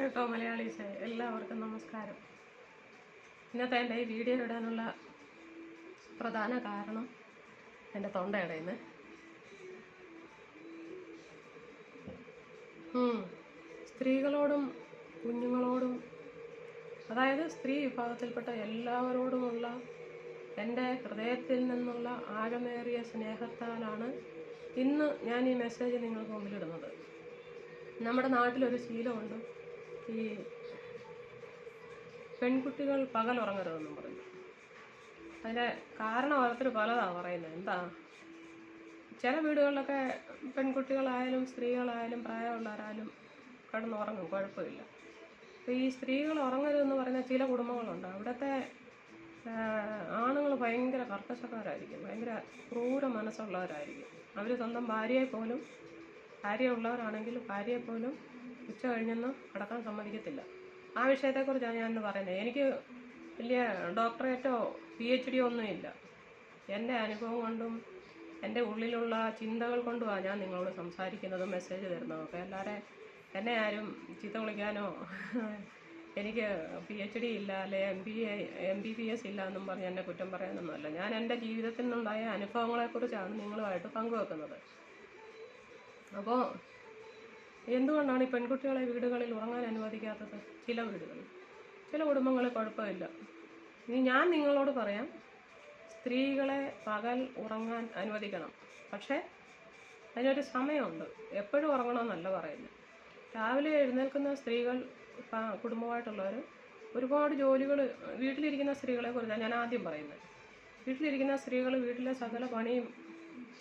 കേട്ടോ മലയാളീസേ, എല്ലാവർക്കും നമസ്കാരം. ഇന്നത്തെ എൻ്റെ ഈ വീഡിയോ ഇടാനുള്ള പ്രധാന കാരണം എൻ്റെ തൊണ്ടയടയുന്നത്. സ്ത്രീകളോടും കുഞ്ഞുങ്ങളോടും, അതായത് സ്ത്രീ വിഭാഗത്തിൽപ്പെട്ട എല്ലാവരോടുമുള്ള എൻ്റെ ഹൃദയത്തിൽ നിന്നുള്ള ആഴമേറിയ സ്നേഹത്താലാണ് ഇന്ന് ഞാൻ ഈ മെസ്സേജ് നിങ്ങൾക്ക് മുമ്പിലിടുന്നത്. നമ്മുടെ നാട്ടിലൊരു ശീലമുണ്ട്, ഈ പെൺകുട്ടികൾ പകൽ ഉറങ്ങരുതെന്നും പറഞ്ഞു. അതിൻ്റെ കാരണം ഓരോരുത്തർ പലതാണ് പറയുന്നത്. എന്താ, ചില വീടുകളിലൊക്കെ പെൺകുട്ടികളായാലും സ്ത്രീകളായാലും പ്രായമുള്ളവരായാലും കിടന്നുറങ്ങും, കുഴപ്പമില്ല. അപ്പോൾ ഈ സ്ത്രീകൾ ഉറങ്ങരുതെന്ന് പറയുന്ന ചില കുടുംബങ്ങളുണ്ട്. അവിടുത്തെ ആണുങ്ങൾ ഭയങ്കര കർക്കശക്കാരായിരിക്കും, ഭയങ്കര ക്രൂര മനസ്സുള്ളവരായിരിക്കും. അവർ സ്വന്തം ഭാര്യയുള്ളവരാണെങ്കിൽ ഭാര്യയെപ്പോലും ഉച്ച കഴിഞ്ഞൊന്നും കിടക്കാൻ സമ്മതിക്കത്തില്ല. ആ വിഷയത്തെക്കുറിച്ചാണ് ഞാനിന്ന് പറയുന്നത്. എനിക്ക് വലിയ ഡോക്ടറേറ്റോ PhD ഒന്നുമില്ല. എൻ്റെ അനുഭവം കൊണ്ടും എൻ്റെ ഉള്ളിലുള്ള ചിന്തകൾ കൊണ്ടുമാണ് ഞാൻ നിങ്ങളോട് സംസാരിക്കുന്നതും മെസ്സേജ് തരുന്നതൊക്കെ. അല്ലാതെ എന്നെ ആരും ചീത്ത വിളിക്കാനോ എനിക്ക് PhD ഇല്ല, അല്ലെ MBBS ഇല്ല എന്നും പറഞ്ഞ് എന്നെ കുറ്റം പറയാനൊന്നുമല്ല. ഞാൻ എൻ്റെ ജീവിതത്തിൽ നിന്നുണ്ടായ അനുഭവങ്ങളെക്കുറിച്ചാണ് നിങ്ങളുമായിട്ട് പങ്കുവെക്കുന്നത്. അപ്പോൾ എന്തുകൊണ്ടാണ് ഈ പെൺകുട്ടികളെ വീടുകളിൽ ഉറങ്ങാൻ അനുവദിക്കാത്തത്? ചില വീടുകളിൽ, ചില കുടുംബങ്ങളിൽ കുഴപ്പമില്ല. ഇനി ഞാൻ നിങ്ങളോട് പറയാം, സ്ത്രീകളെ പകൽ ഉറങ്ങാൻ അനുവദിക്കണം. പക്ഷേ അതിനൊരു സമയമുണ്ട്. എപ്പോഴും ഉറങ്ങണമെന്നല്ല പറയുന്നത്. രാവിലെ എഴുന്നേൽക്കുന്ന സ്ത്രീകൾ, കുടുംബമായിട്ടുള്ളവർ ഒരുപാട് ജോലികൾ, വീട്ടിലിരിക്കുന്ന സ്ത്രീകളെ കുറിച്ചാണ് ഞാൻ ആദ്യം പറയുന്നത്. വീട്ടിലിരിക്കുന്ന സ്ത്രീകൾ വീട്ടിലെ സകല പണിയും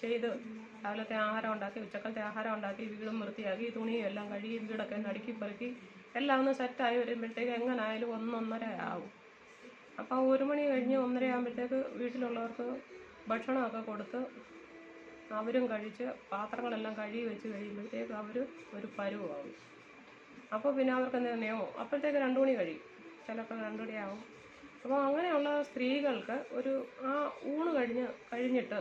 ചെയ്ത് രാവിലത്തെ ആഹാരം ഉണ്ടാക്കി, ഉച്ചക്കലത്തെ ആഹാരം ഉണ്ടാക്കി, വീടും വൃത്തിയാക്കി, തുണിയും എല്ലാം കഴുകി, വീടൊക്കെ നടുക്കി പെറുക്കി എല്ലാം ഒന്ന് സെറ്റായി വരുമ്പോഴത്തേക്ക് എങ്ങനായാലും 1-1:30 ആവും. അപ്പോൾ 1 മണി കഴിഞ്ഞ് 1:30 ആകുമ്പോഴത്തേക്ക് വീട്ടിലുള്ളവർക്ക് ഭക്ഷണമൊക്കെ കൊടുത്ത് അവരും കഴിച്ച് പാത്രങ്ങളെല്ലാം കഴുകി വെച്ച് കഴിയുമ്പോഴത്തേക്ക് അവർ ഒരു പരുവാകും. അപ്പോൾ പിന്നെ അവർക്ക് എന്തെയോ അപ്പോഴത്തേക്ക് 2 മണി കഴിയും, ചിലപ്പോൾ 2 മണിയാവും. അപ്പോൾ അങ്ങനെയുള്ള സ്ത്രീകൾക്ക് ആ ഊണ് കഴിഞ്ഞിട്ട്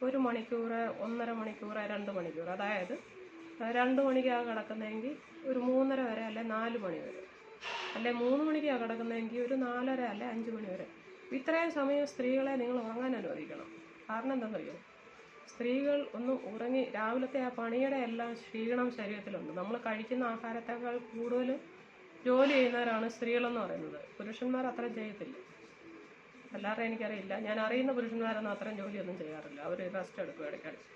1 മണിക്കൂർ, 1.5 മണിക്കൂർ, 2 മണിക്കൂർ, അതായത് 2 മണിക്കാണ് കിടക്കുന്നതെങ്കിൽ ഒരു 3:30 വരെ, അല്ലെ 4 മണി വരെ, അല്ലെ 3 മണിക്കാണ് കിടക്കുന്നതെങ്കിൽ ഒരു 4:30 അല്ലെ 5 മണി വരെ. ഇത്രയും സമയം സ്ത്രീകളെ നിങ്ങൾ ഉറങ്ങാൻ അനുവദിക്കണം. കാരണം എന്താണെന്നറിയോ? സ്ത്രീകൾ ഒന്ന് ഉറങ്ങി രാവിലത്തെ ആ പണിയുടെ എല്ലാം ക്ഷീണം ശരീരത്തിലുണ്ട്. നമ്മൾ കഴിക്കുന്ന ആഹാരത്തേക്കാൾ കൂടുതൽ ജോലി ചെയ്യുന്നവരാണ് സ്ത്രീകളെന്ന് പറയുന്നത്. പുരുഷന്മാർ അത്രയും ചെയ്യത്തില്ല. എല്ലാവരും എനിക്കറിയില്ല, ഞാൻ അറിയുന്ന പുരുഷന്മാരൊന്നും അത്രയും ജോലിയൊന്നും ചെയ്യാറില്ല. അവർ റെസ്റ്റ് എടുക്കും ഇടയ്ക്കിടയ്ക്ക്.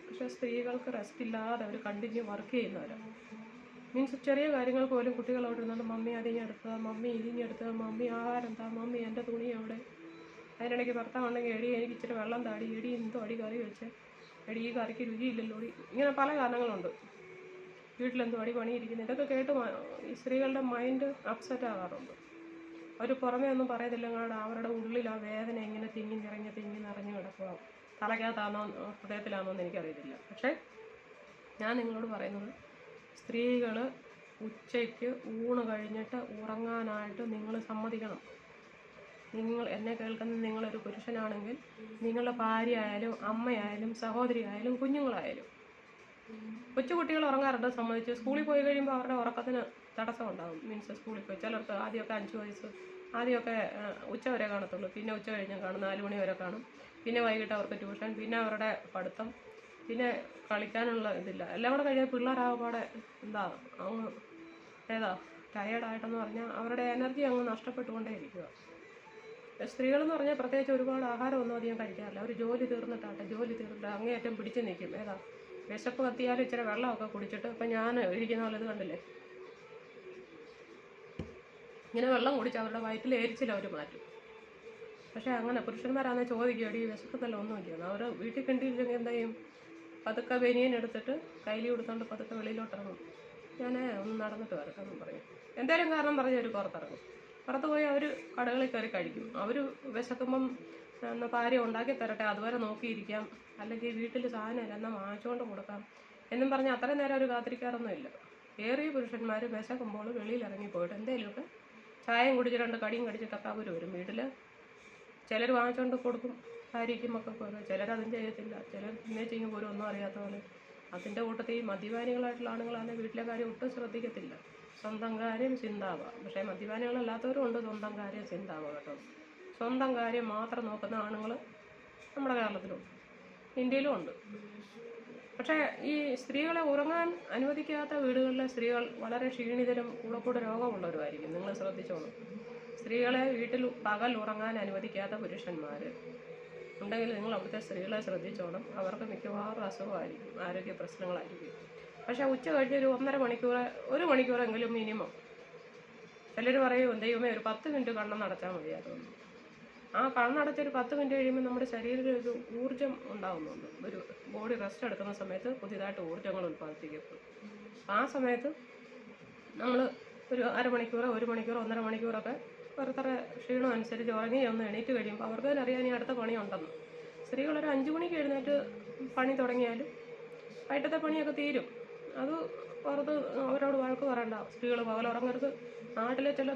പക്ഷേ സ്ത്രീകൾക്ക് റെസ്റ്റ് ഇല്ലാതെ അവർ കണ്ടിന്യൂ വർക്ക് ചെയ്യുന്നവരാണ്. മീൻസ് ചെറിയ കാര്യങ്ങൾ പോലും കുട്ടികളോട് ഇരുന്നുകൊണ്ട് മമ്മി അതിഞ്ഞെടുക്കുക, മമ്മി ഇതിഞ്ഞെടുക്കുക, മമ്മി ആഹാരം താ, മമ്മി എൻ്റെ തുണി എവിടെ. അതിനിടയ്ക്ക് ഭർത്താവുണ്ടെങ്കിൽ എടി എനിക്ക് ഇച്ചിരി വെള്ളം താടി, എടി എന്തോ അടി കറി വെച്ച്, എടി ഈ കറിക്ക് രുചിയില്ലല്ലോ, ഇങ്ങനെ പല കാരണങ്ങളുണ്ട്. വീട്ടിലെന്തോ അടി പണിയിരിക്കുന്നത്. ഇതൊക്കെ കേട്ട് ഈ സ്ത്രീകളുടെ മൈൻഡ് അപ്സെറ്റ് ആകാറുണ്ട്. അവർ പുറമേ ഒന്നും പറയത്തില്ല, അവരുടെ ഉള്ളിൽ ആ വേദന ഇങ്ങനെ തിങ്ങി നിറഞ്ഞ് കിടക്കുക. തലയ്ക്കകത്താണോ ഹൃദയത്തിലാണോ എന്ന് എനിക്കറിയത്തില്ല. പക്ഷേ ഞാൻ നിങ്ങളോട് പറയുന്നത്, സ്ത്രീകൾ ഉച്ചയ്ക്ക് ഊണ് കഴിഞ്ഞിട്ട് ഉറങ്ങാനായിട്ട് നിങ്ങൾ സമ്മതിക്കണം. നിങ്ങൾ എന്നെ കേൾക്കുന്ന നിങ്ങളൊരു പുരുഷനാണെങ്കിൽ, നിങ്ങളുടെ ഭാര്യ ആയാലും അമ്മയായാലും സഹോദരി ആയാലും കുഞ്ഞുങ്ങളായാലും, കൊച്ചുകുട്ടികൾ ഉറങ്ങാറുണ്ട് സമ്മതിച്ച്. സ്കൂളിൽ പോയി കഴിയുമ്പോൾ അവരുടെ ഉറക്കത്തിന് തടസ്സം ഉണ്ടാകും. മീൻസ് സ്കൂളിൽ പോയി ചിലർക്ക് ആദ്യമൊക്കെ 5 വയസ്സ്, ആദ്യമൊക്കെ ഉച്ച വരെ കാണത്തുള്ളൂ, പിന്നെ ഉച്ച കഴിഞ്ഞ് കാണും, 4 മണി വരെ കാണും, പിന്നെ വൈകിട്ട് അവർക്ക് ട്യൂഷൻ, പിന്നെ അവരുടെ പഠിത്തം, പിന്നെ കളിക്കാനുള്ള ഇതില്ല. എല്ലാം കൂടെ കഴിഞ്ഞാൽ പിള്ളേരാകപ്പാടെ ടയേർഡായിട്ടെന്ന് പറഞ്ഞാൽ അവരുടെ എനർജി അങ്ങ് നഷ്ടപ്പെട്ടുകൊണ്ടേ ഇരിക്കുക. സ്ത്രീകളെന്ന് പറഞ്ഞാൽ പ്രത്യേകിച്ച് ഒരുപാട് ആഹാരമൊന്നും അധികം കഴിക്കാറില്ല. അവർ ജോലി തീർന്നിട്ട് അങ്ങേയറ്റം പിടിച്ച് നിൽക്കും. വിശപ്പ് കത്തിയാലും ഇച്ചിരി വെള്ളമൊക്കെ കുടിച്ചിട്ട്, ഇപ്പം ഞാൻ ഇരിക്കുന്ന പോലെ ഇത് കണ്ടില്ലേ, ഇങ്ങനെ വെള്ളം കുടിച്ച് അവരുടെ വയറ്റിൽ എരിച്ചിൽ അവർ മാറ്റും. പക്ഷേ അങ്ങനെ പുരുഷന്മാരാണെന്ന് ചോദിക്കും, അടി വിശക്കുന്നല്ല ഒന്നുമില്ല. അവർ വീട്ടിൽ കണ്ടില്ലെങ്കിൽ എന്താ ചെയ്യും? പതുക്കെ ബനിയൻ എടുത്തിട്ട് കയ്യിൽ കൊടുത്തോണ്ട് പതുക്കെ വെളിയിലോട്ടിറങ്ങും. ഞാൻ ഒന്ന് നടന്നിട്ട് വരട്ടെന്നും പറയും. എന്തെങ്കിലും കാരണം പറഞ്ഞ് അവർ പുറത്തിറങ്ങും. പുറത്ത് പോയി അവർ കടകളിൽ കയറി കഴിക്കും. അവർ വിശക്കുമ്പം ഭാര്യ ഉണ്ടാക്കി തരട്ടെ, അതുവരെ നോക്കിയിരിക്കാം, അല്ലെങ്കിൽ വീട്ടിൽ സാധനമില്ല എന്നാൽ വാങ്ങിച്ചുകൊണ്ട് കൊടുക്കാം എന്നും പറഞ്ഞ് അത്രയും നേരം അവർ കാത്തിരിക്കാറൊന്നുമില്ല. ഏറിയ പുരുഷന്മാർ വിശക്കുമ്പോൾ വെളിയിലിറങ്ങി പോയിട്ട് എന്തെങ്കിലുമൊക്കെ ചായയും കുടിച്ച് 2 കടിയും കടിച്ചിട്ടൊക്കെ അവർ വരും. വീട്ടിൽ ചിലർ വാങ്ങിച്ചുകൊണ്ട് കൊടുക്കും ഭാര്യയ്ക്കും മക്കൾക്കും ഒക്കെ. ചിലരതും ചെയ്യത്തില്ല. ചിലർ പിന്നെ ചെയ്യുമ്പോൾ ഒന്നും അറിയാത്ത പോലെ അതിൻ്റെ കൂട്ടത്തിൽ ഈ മദ്യപാനികളായിട്ടുള്ള ആണുങ്ങളാണ് വീട്ടിലെ കാര്യം ഒട്ടും ശ്രദ്ധിക്കത്തില്ല. സ്വന്തം കാര്യം ചിന്താവുക. പക്ഷേ മദ്യപാനികളല്ലാത്തവരും ഉണ്ട് സ്വന്തം കാര്യം ചിന്താവുക കേട്ടോ. സ്വന്തം കാര്യം മാത്രം നോക്കുന്ന ആണുങ്ങൾ നമ്മുടെ കേരളത്തിലുണ്ട്, ഇന്ത്യയിലും ഉണ്ട്. പക്ഷേ ഈ സ്ത്രീകളെ ഉറങ്ങാൻ അനുവദിക്കാത്ത വീടുകളിലെ സ്ത്രീകൾ വളരെ ക്ഷീണിതരും കൂടെ രോഗമുള്ളവരുമായിരിക്കും. നിങ്ങൾ ശ്രദ്ധിച്ചോളൂ. സ്ത്രീകളെ വീട്ടിൽ പകൽ ഉറങ്ങാൻ അനുവദിക്കാത്ത പുരുഷന്മാർ ഉണ്ടെങ്കിൽ നിങ്ങൾ അവിടുത്തെ സ്ത്രീകളെ ശ്രദ്ധിച്ചോണം. അവർക്ക് മിക്കവാറും അസുഖമായിരിക്കും, ആരോഗ്യ പ്രശ്നങ്ങളായിരിക്കും. പക്ഷേ ഉച്ച കഴിഞ്ഞ് ഒരു 1 മണിക്കൂറെങ്കിലും മിനിമം. ചിലർ പറയും ദൈവമേ ഒരു 10 മിനിറ്റ് കണ്ണടച്ചാൽ മതിയായിരുന്നു. ആ കണ്ണടച്ചൊരു 10 മിനിറ്റ് കഴിയുമ്പോൾ നമ്മുടെ ശരീരത്തിൽ ഒരു ഊർജ്ജം ഉണ്ടാകുന്നുണ്ട്. ഒരു ബോഡി റെസ്റ്റ് എടുക്കുന്ന സമയത്ത് പുതിയതായിട്ട് ഊർജ്ജങ്ങൾ ഉൽപ്പാദിപ്പിക്കപ്പെടും. ആ സമയത്ത് നമ്മൾ ഒരു അരമണിക്കൂറോ 1 മണിക്കൂറോ 1.5 മണിക്കൂറൊക്കെ ഓരോരുത്തരുടെ ക്ഷീണം അനുസരിച്ച് ഉറങ്ങി ഒന്ന് എണീറ്റ് കഴിയുമ്പോൾ അവർക്ക് തന്നെ അറിയാൻ ഈ അടുത്ത പണിയുണ്ടെന്ന്. സ്ത്രീകളൊരു 5 മണിക്ക് എഴുന്നേറ്റ് പണി തുടങ്ങിയാലും വൈകിട്ടത്തെ പണിയൊക്കെ തീരും. അത് പുറത്ത് അവരോട് വഴക്ക് പറയണ്ട. സ്ത്രീകൾ പകലുറങ്ങരുത്. നാട്ടിലെ ചില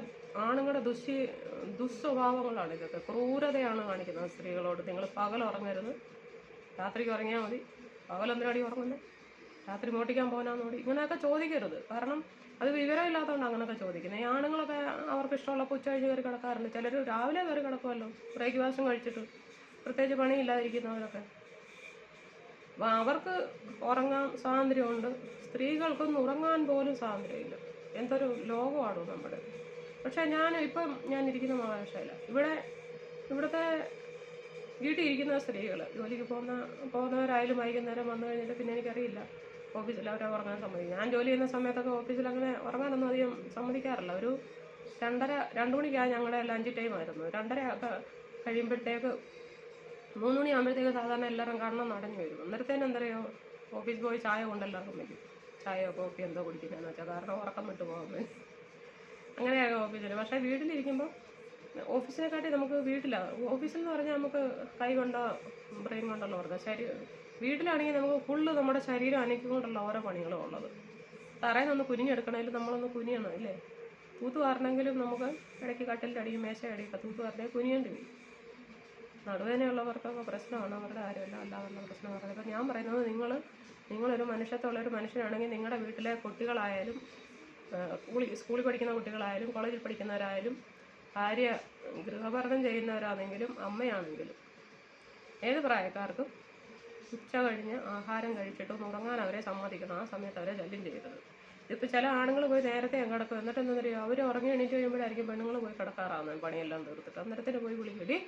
ആണുങ്ങളുടെ ദുസ്വഭാവങ്ങളാണ് ഇതൊക്കെ. ക്രൂരതയാണ് കാണിക്കുന്നത് സ്ത്രീകളോട്. നിങ്ങൾ പകലുറങ്ങരുത്, രാത്രിക്ക് ഉറങ്ങിയാൽ മതി. പകലെന്തിനാടി ഉറങ്ങുന്നത്? രാത്രി മോട്ടിക്കാൻ പോകാനാന്നോടി? ഇങ്ങനെയൊക്കെ ചോദിക്കരുത്. കാരണം അത് വിവരമില്ലാത്തതുകൊണ്ട് അങ്ങനെയൊക്കെ ചോദിക്കുന്നത്. ഈ ആണുങ്ങളൊക്കെ അവർക്ക് ഇഷ്ടമുള്ളപ്പോൾ ഉച്ച കഴിഞ്ഞ് കയറി കിടക്കാറുണ്ട്. ചിലർ രാവിലെ കയറി കിടക്കുമല്ലോ, ബ്രേക്ക്ഫാസ്റ്റും കഴിച്ചിട്ട്, പ്രത്യേകിച്ച് പണിയില്ലാതിരിക്കുന്നവരൊക്കെ. അവർക്ക് ഉറങ്ങാൻ സ്വാതന്ത്ര്യമുണ്ട്. സ്ത്രീകൾക്കൊന്നും ഉറങ്ങാൻ പോലും സ്വാതന്ത്ര്യമില്ല. എന്തൊരു ലോകമാണോ നമ്മുടെ. പക്ഷേ ഞാൻ ഇരിക്കുന്ന മഹാരാഷ്ട്രയിലാണ്. ഇവിടുത്തെ വീട്ടിൽ ഇരിക്കുന്ന സ്ത്രീകൾ ജോലിക്ക് പോകുന്നവരായാലും വൈകുന്നേരം വന്നു കഴിഞ്ഞിട്ട് പിന്നെ എനിക്കറിയില്ല ഓഫീസിൽ അവരെ ഉറങ്ങാൻ സമ്മതിക്കും. ഞാൻ ജോലി ചെയ്യുന്ന സമയത്തൊക്കെ ഓഫീസിൽ അങ്ങനെ ഉറങ്ങാനൊന്നും അധികം സമ്മതിക്കാറില്ല. ഒരു 2 മണിക്കാണ് ഞങ്ങളുടെ ലഞ്ച് ടൈം ആയിരുന്നു. 2:30 ഒക്കെ കഴിയുമ്പോഴത്തേക്ക് 3 മണിയാകുമ്പോഴത്തേക്ക് സാധാരണ എല്ലാവരും കണ്ണം നടഞ്ഞു വരും. അന്നേരത്തേനും എന്തറിയോ ഓഫീസ് പോയി ചായ കൊണ്ടെല്ലാവർക്കും വയ്ക്കും. ചായയോ കോഫി എന്തോ കുടിക്കുന്നതെന്ന് വെച്ചാൽ, കാരണം ഉറക്കം വിട്ടു പോകുന്നത്. അങ്ങനെയാണ് ഓഫീസിൽ. പക്ഷേ വീട്ടിലിരിക്കുമ്പോൾ ഓഫീസിനെക്കാട്ടി നമുക്ക് ഓഫീസിൽ എന്ന് പറഞ്ഞാൽ നമുക്ക് കൈ കൊണ്ടോ ബ്രെയിൻ കൊണ്ടുള്ള ഉറക്കം. വീട്ടിലാണെങ്കിൽ നമുക്ക് ഫുള്ള് നമ്മുടെ ശരീരം അനക്കിക്കൊണ്ടുള്ള ഓരോ പണികളും ഉള്ളത്. തറയിലൊന്ന് കുനിഞ്ഞെടുക്കണമെങ്കിലും നമ്മളൊന്ന് കുനിയണം ഇല്ലേ? തൂത്തുവാരണമെങ്കിലും നമുക്ക് ഇടയ്ക്ക് കട്ടിലിൻ്റെ അടിയും മേശയടിയൊക്കെ തൂത്തുവാരണമെങ്കിൽ കുനിയേണ്ടി വരും. നടുവേദനയുള്ളവർക്കൊക്കെ പ്രശ്നമാണ്, അവരുടെ കാര്യമല്ല, അല്ലാതെ പ്രശ്നമാണ്. അപ്പോൾ ഞാൻ പറയുന്നത് നിങ്ങളൊരു മനുഷ്യത്വമുള്ളൊരു മനുഷ്യനാണെങ്കിൽ നിങ്ങളുടെ വീട്ടിലെ കുട്ടികളായാലും സ്കൂളിൽ പഠിക്കുന്ന കുട്ടികളായാലും കോളേജിൽ പഠിക്കുന്നവരായാലും ഗൃഹഭരണം ചെയ്യുന്നവരാണെങ്കിലും അമ്മയാണെങ്കിലും ഏത് പ്രായക്കാർക്കും ഉച്ച കഴിഞ്ഞ് ആഹാരം കഴിച്ചിട്ട് ഉറങ്ങാൻ അവരെ സമ്മതിക്കണം. ആ സമയത്ത് അവരെ ശല്യം ചെയ്യരുത്. ഇതിപ്പോൾ ചില ആണുങ്ങൾ പോയി നേരത്തെ കിടക്കും. എന്നിട്ട് എന്താ പറയുക, അവർ ഉറങ്ങി എണീറ്റ് കഴിയുമ്പോഴായിരിക്കും പെണ്ണുങ്ങൾ പോയി കിടക്കാറാവുന്നത് പണിയെല്ലാം തീർത്തിട്ട്. അന്നേരത്തിന് പോയി വിളിക്കടി,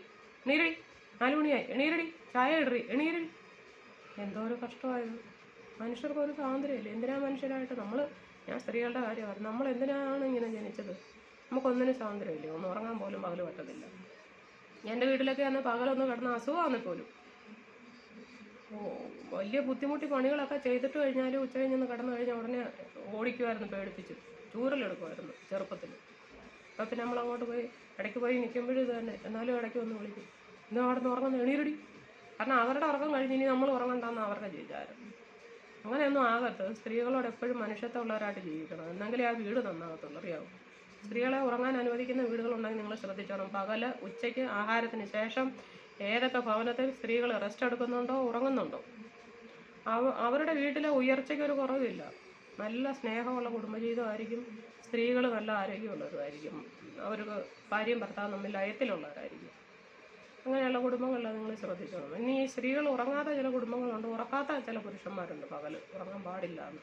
എണീരടി, 4 മണിയായി, എണീരടി, ചായ ഇടറി, എണീരടി. എന്തോ ഒരു കഷ്ടമായത്. മനുഷ്യർക്ക് ഒരു സ്വാതന്ത്ര്യമില്ല. എന്തിനാ മനുഷ്യരായിട്ട് ഞാൻ സ്ത്രീകളുടെ കാര്യം പറഞ്ഞു, നമ്മൾ എന്തിനാണ് ഇങ്ങനെ ജനിച്ചത്? നമുക്കൊന്നിനും സ്വാതന്ത്ര്യമില്ല. ഒന്ന് ഉറങ്ങാൻ പോലും പകൽ പറ്റത്തില്ല. എൻ്റെ വീട്ടിലൊക്കെ അന്ന് പകലൊന്ന് കിടന്ന അസുഖമാണ് പോലും. വലിയ ബുദ്ധിമുട്ടി പണികളൊക്കെ ചെയ്തിട്ട് കഴിഞ്ഞാൽ ഉച്ച കഴിഞ്ഞൊന്ന് കിടന്നു കഴിഞ്ഞാൽ ഉടനെ ഓടിക്കുമായിരുന്നു, പേടിപ്പിച്ച് ചൂരലെടുക്കുമായിരുന്നു ചെറുപ്പത്തിൽ. അപ്പോൾ പിന്നെ നമ്മളങ്ങോട്ട് പോയി ഇടയ്ക്ക് പോയി നിൽക്കുമ്പോഴും ഇത് തന്നെ. എന്നാലും ഇടയ്ക്ക് ഒന്ന് വിളിക്കും, ഇന്ന് അവിടെ നിന്ന് ഉറങ്ങുന്ന എണീരടി. കാരണം അവരുടെ ഉറക്കം കഴിഞ്ഞ് ഇനി നമ്മൾ ഉറങ്ങണ്ടെന്ന് അവരുടെ വിചാരം. അങ്ങനെയൊന്നും ആകരുത്. സ്ത്രീകളോട് എപ്പോഴും മനുഷ്യത്വമുള്ളവരായിട്ട് ജീവിക്കണം. എന്നെങ്കിലേ ആ വീട് നന്നാകത്തുള്ളൂ. അറിയാവും. സ്ത്രീകളെ ഉറങ്ങാൻ അനുവദിക്കുന്ന വീടുകളുണ്ടെങ്കിൽ നിങ്ങൾ ശ്രദ്ധിച്ചോണം. പകല് ഉച്ചയ്ക്ക് ആഹാരത്തിന് ശേഷം ഏതൊക്കെ ഭവനത്തിൽ സ്ത്രീകൾ റെസ്റ്റ് എടുക്കുന്നുണ്ടോ, ഉറങ്ങുന്നുണ്ടോ, അവരുടെ വീട്ടിലെ ഉയർച്ചയ്ക്കൊരു കുറവില്ല. നല്ല സ്നേഹമുള്ള കുടുംബജീവിതമായിരിക്കും. സ്ത്രീകൾ നല്ല ആരോഗ്യമുള്ളവരുമായിരിക്കും. അവർക്ക് ഭാര്യയും ഭർത്താവും തമ്മിൽ ലയത്തിലുള്ളവരായിരിക്കും. അങ്ങനെയുള്ള കുടുംബങ്ങളിലാണ് നിങ്ങൾ ശ്രദ്ധിച്ചോണം. ഇനി ഈ സ്ത്രീകൾ ഉറങ്ങാത്ത ചില കുടുംബങ്ങളുണ്ട്, ഉറക്കാത്ത ചില പുരുഷന്മാരുണ്ട്, പകൽ ഉറങ്ങാൻ പാടില്ല എന്ന്.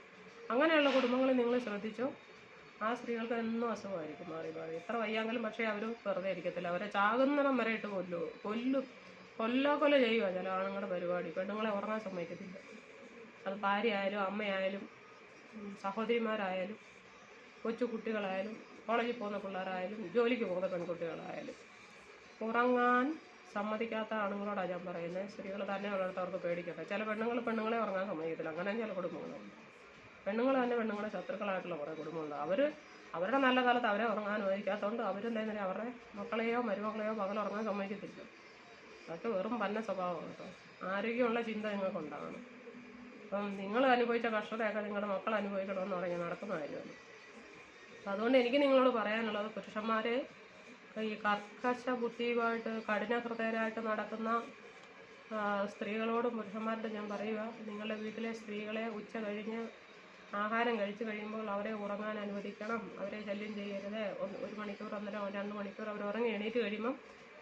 അങ്ങനെയുള്ള കുടുംബങ്ങളിൽ നിങ്ങൾ ശ്രദ്ധിച്ചോ, ആ സ്ത്രീകൾക്ക് എന്നും അസുഖമായിരിക്കും, മാറി എത്ര വയ്യാങ്കിലും. പക്ഷേ അവർ വെറുതെ ഇരിക്കത്തില്ല. അവരെ ചാകുന്നിടം വരെ ഇട്ട് കൊല്ല ചെയ്യുക ചില ആണുങ്ങളുടെ പരിപാടി. പെണ്ണുങ്ങളെ ഉറങ്ങാൻ സമ്മതിക്കത്തില്ല. അത് ഭാര്യയായാലും അമ്മയായാലും സഹോദരിമാരായാലും കൊച്ചു കുട്ടികളായാലും കോളേജിൽ പോകുന്ന പിള്ളേരായാലും ജോലിക്ക് പോകുന്ന പെൺകുട്ടികളായാലും ഉറങ്ങാൻ സമ്മതിക്കാത്ത ആണുങ്ങളോടാണ് ഞാൻ പറയുന്നത്. സ്ത്രീകൾ തന്നെ ഉള്ളിടത്തവർക്ക് പേടിക്കട്ടെ. ചില പെണ്ണുങ്ങളെ ഉറങ്ങാൻ സമ്മതിക്കത്തില്ല. അങ്ങനെ ചില കുടുംബങ്ങളുണ്ട്. പെണ്ണുങ്ങൾ തന്നെ പെണ്ണുങ്ങളെ ശത്രുക്കളായിട്ടുള്ള കുറേ കുടുംബങ്ങളുണ്ട്. അവരുടെ നല്ല കാലത്ത് അവരെ ഉറങ്ങാൻ അനുവദിക്കാത്തതുകൊണ്ട് അവരെന്തായാലും അവരുടെ മക്കളെയോ മരുമക്കളെയോ പകൽ ഉറങ്ങാൻ സമ്മതിക്കത്തില്ല. അതൊക്കെ വെറും പന്ന സ്വഭാവമാണ് കേട്ടോ. ആരോഗ്യമുള്ള ചിന്ത നിങ്ങൾക്കുണ്ടാകണം. അപ്പം നിങ്ങൾ അനുഭവിച്ച കഷ്ടതയൊക്കെ നിങ്ങളുടെ മക്കൾ അനുഭവിക്കണമെന്ന് പറഞ്ഞാൽ നടക്കുന്ന കാര്യമാണ്. അപ്പം അതുകൊണ്ട് എനിക്ക് നിങ്ങളോട് പറയാനുള്ളത്, പുരുഷന്മാരെ ഈ കർക്കശ ബുദ്ധിയുമായിട്ട് കഠിന ഹൃദയരായിട്ട് നടക്കുന്ന സ്ത്രീകളോടും പുരുഷന്മാരോടും ഞാൻ പറയുക, നിങ്ങളുടെ വീട്ടിലെ സ്ത്രീകളെ ഉച്ച കഴിഞ്ഞ് ആഹാരം കഴിച്ചു കഴിയുമ്പോൾ അവരെ ഉറങ്ങാൻ അനുവദിക്കണം. അവരെ ശല്യം ചെയ്യരുത്. 1 മണിക്കൂർ 1.5 2 മണിക്കൂർ അവർ ഉറങ്ങി എണീറ്റ് കഴിയുമ്പം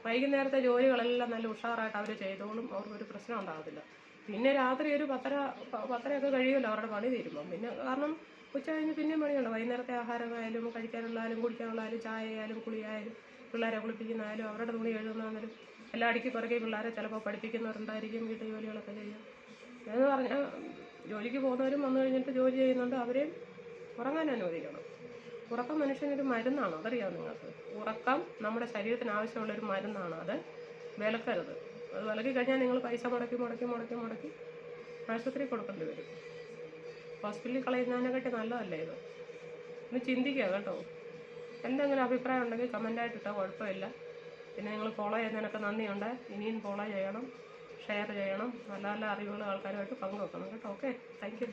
വൈകുന്നേരത്തെ ജോലികളെല്ലാം നല്ല ഉഷാറായിട്ട് അവർ ചെയ്തോളും. അവർക്കൊരു പ്രശ്നം ഉണ്ടാകത്തില്ല. പിന്നെ രാത്രി ഒരു 10:30 കഴിയുമല്ലോ അവരുടെ പണി തീരുമ്പം. പിന്നെ കാരണം ഉച്ച കഴിഞ്ഞ് പിന്നെയും പണിയുണ്ട്. വൈകുന്നേരത്തെ ആഹാരമായാലും കഴിക്കാനുള്ളതായാലും കുടിക്കാനുള്ളതായാലും ചായ ആയാലും കുളിയായാലും പിള്ളേരെ കുളിപ്പിക്കുന്നതായാലും അവരുടെ തുണി കഴുകുന്നതായാലും എല്ലാം അടുക്കി പുറകെ പിള്ളേരെ ചിലപ്പോൾ പഠിപ്പിക്കുന്നവരുണ്ടായിരിക്കും. വീട്ടു ജോലികളൊക്കെ ചെയ്യും. എന്ന് പറഞ്ഞാൽ ജോലിക്ക് പോകുന്നവരും വന്നു കഴിഞ്ഞിട്ട് ജോലി ചെയ്യുന്നുണ്ട്. അവരെയും ഉറങ്ങാൻ അനുവദിക്കണം. ഉറക്കം മനുഷ്യനൊരു മരുന്നാണ്, അതറിയാം നിങ്ങൾക്ക്. ഉറക്കം നമ്മുടെ ശരീരത്തിന് ആവശ്യമുള്ളൊരു മരുന്നാണ്. അത് വിലക്കരുത്. അത് വിലക്കി കഴിഞ്ഞാൽ നിങ്ങൾ പൈസ മുടക്കി ആശുപത്രി കൊടുക്കേണ്ടി വരും. ഹോസ്പിറ്റലിൽ കളയുന്നതിനെക്കാട്ടി നല്ലതല്ലേ ഇത്? ഒന്ന് ചിന്തിക്കുക കേട്ടോ. എന്തെങ്കിലും അഭിപ്രായം ഉണ്ടെങ്കിൽ കമൻ്റായിട്ട് ഇട്ടാൽ കുഴപ്പമില്ല. പിന്നെ നിങ്ങൾ ഫോളോ ചെയ്യുന്നതിനൊക്കെ നന്ദിയുണ്ട്. ഇനിയും ഫോളോ ചെയ്യണം, ഷെയർ ചെയ്യണം, നല്ല നല്ല അറിവുകൾ ആൾക്കാരുമായിട്ട് പങ്കുവെക്കണം കേട്ടോ. Okay, thank you.